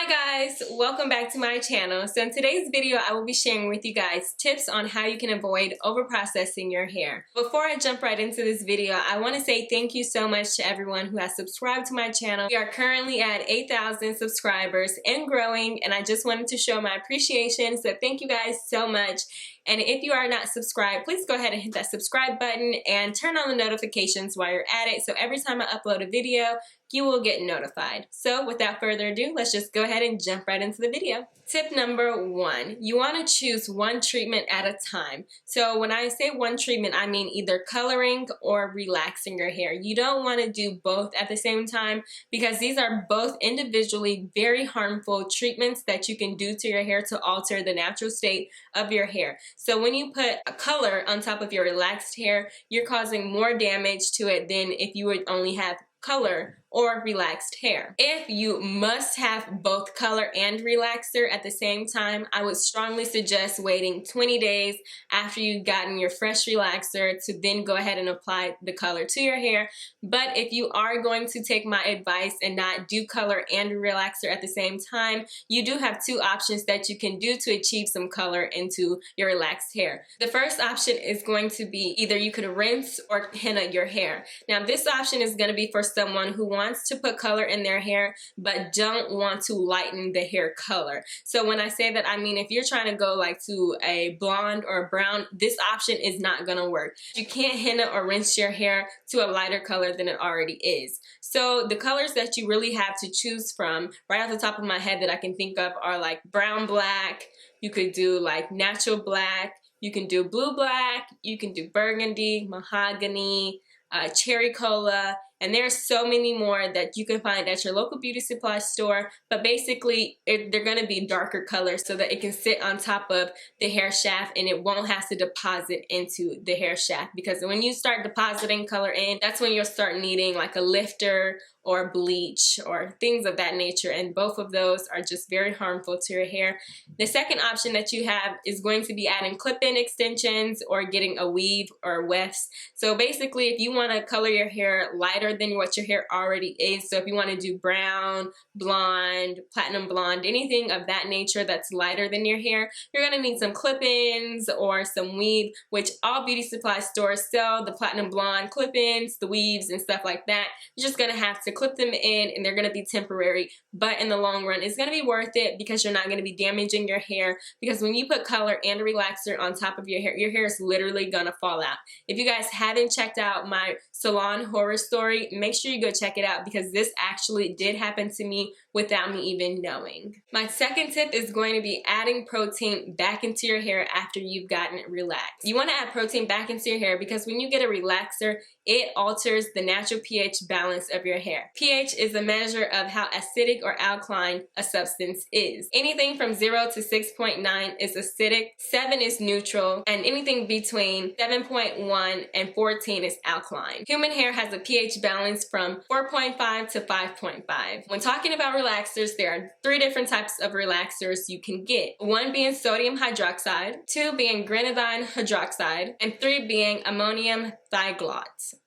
Hi guys, welcome back to my channel. So in today's video, I will be sharing with you guys tips on how you can avoid over-processing your hair. Before I jump right into this video, I want to say thank you so much to everyone who has subscribed to my channel. We are currently at 8,000 subscribers and growing, and I just wanted to show my appreciation. So thank you guys so much. And if you are not subscribed, please go ahead and hit that subscribe button and turn on the notifications while you're at it. So every time I upload a video, you will get notified. So without further ado, let's just go ahead and jump right into the video. Tip number 1, you want to choose one treatment at a time. So when I say one treatment, I mean either coloring or relaxing your hair. You don't want to do both at the same time because these are both individually very harmful treatments that you can do to your hair to alter the natural state of your hair. So when you put a color on top of your relaxed hair, you're causing more damage to it than if you would only have color or relaxed hair. If you must have both color and relaxer at the same time, I would strongly suggest waiting 20 days after you've gotten your fresh relaxer to then go ahead and apply the color to your hair. But if you are going to take my advice and not do color and relaxer at the same time, you do have two options that you can do to achieve some color into your relaxed hair. The first option is going to be either you could rinse or henna your hair. Now this option is going to be for someone who wants to put color in their hair but don't want to lighten the hair color. So when I say that, I mean if you're trying to go like to a blonde or a brown, this option is not gonna work. You can't henna or rinse your hair to a lighter color than it already is. So the colors that you really have to choose from right off the top of my head that I can think of are like brown black, you could do like natural black, you can do blue black, you can do burgundy, mahogany, cherry cola, and there's so many more that you can find at your local beauty supply store. But basically they're going to be darker colors so that it can sit on top of the hair shaft and it won't have to deposit into the hair shaft, because when you start depositing color in, that's when you'll start needing like a lifter or bleach or things of that nature, and both of those are just very harmful to your hair. The second option that you have is going to be adding clip-in extensions or getting a weave or wefts. So basically if you want to color your hair lighter than what your hair already is, so if you want to do brown, blonde, platinum blonde, anything of that nature that's lighter than your hair, you're going to need some clip-ins or some weave, which all beauty supply stores sell the platinum blonde clip-ins, the weaves and stuff like that. You're just going to have to clip them in and they're going to be temporary, but in the long run it's going to be worth it because you're not going to be damaging your hair, because when you put color and a relaxer on top of your hair is literally going to fall out. If you guys haven't checked out my salon horror story, make sure you go check it out because this actually did happen to me without me even knowing. My second tip is going to be adding protein back into your hair after you've gotten it relaxed. You want to add protein back into your hair because when you get a relaxer, it alters the natural pH balance of your hair. pH is a measure of how acidic or alkaline a substance is. Anything from 0 to 6.9 is acidic, 7 is neutral, and anything between 7.1 and 14 is alkaline. Human hair has a pH balance from 4.5 to 5.5. When talking about relaxers, there are 3 different types of relaxers you can get. 1 being sodium hydroxide, 2 being grenadine hydroxide, and 3 being ammonium thiglot.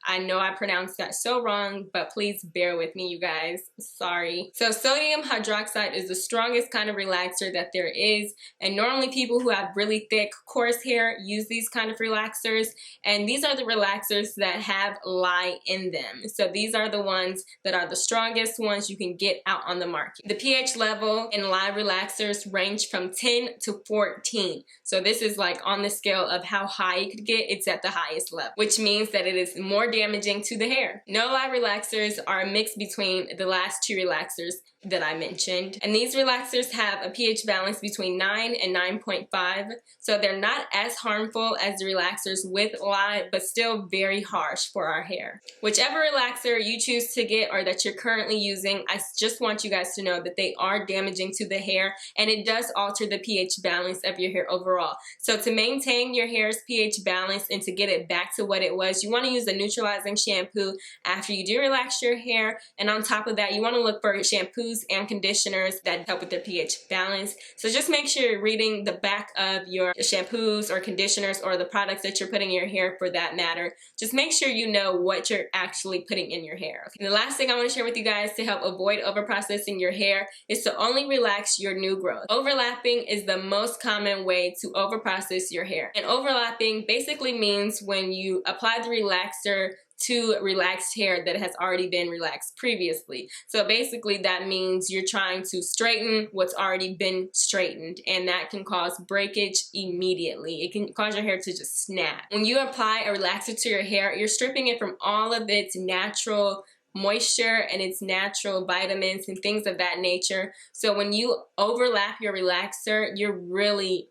I know I pronounced that so wrong, but please bear with me, you guys. Sorry. So sodium hydroxide is the strongest kind of relaxer that there is, and normally people who have really thick, coarse hair use these kind of relaxers, and these are the relaxers that have lye in them. So these are the ones that are the strongest ones you can get out on the market. The pH level in lye relaxers range from 10 to 14. So this is like on the scale of how high you could get, it's at the highest level, which means that it is more damaging to the hair. No lye relaxers are a mix between the last 2 relaxers that I mentioned, and these relaxers have a pH balance between 9 and 9.5, so they're not as harmful as the relaxers with lye, but still very harsh for our hair. Whichever relaxer you choose to get or that you're currently using, I just want you guys to know that they are damaging to the hair, and it does alter the pH balance of your hair overall. So to maintain your hair's pH balance and to get it back to what it was, you want to use a neutralizing shampoo after you do relax your hair, and on top of that you want to look for shampoos shampoos and conditioners that help with their pH balance. So just make sure you're reading the back of your shampoos or conditioners or the products that you're putting in your hair for that matter. Just make sure you know what you're actually putting in your hair. Okay? And the last thing I want to share with you guys to help avoid overprocessing your hair is to only relax your new growth. Overlapping is the most common way to overprocess your hair. And overlapping basically means when you apply the relaxer to relaxed hair that has already been relaxed previously. So basically that means you're trying to straighten what's already been straightened, and that can cause breakage immediately. It can cause your hair to just snap. When you apply a relaxer to your hair, you're stripping it from all of its natural moisture and its natural vitamins and things of that nature. So when you overlap your relaxer, you're really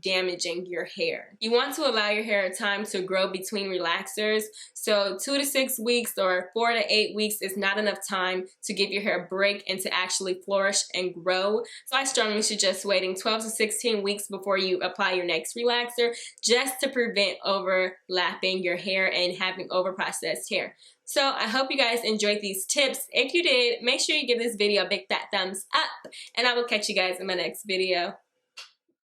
damaging your hair. You want to allow your hair time to grow between relaxers. So 2 to 6 weeks or 4 to 8 weeks is not enough time to give your hair a break and to actually flourish and grow. So I strongly suggest waiting 12 to 16 weeks before you apply your next relaxer, just to prevent overlapping your hair and having overprocessed hair. So I hope you guys enjoyed these tips. If you did, make sure you give this video a big fat thumbs up, and I will catch you guys in my next video.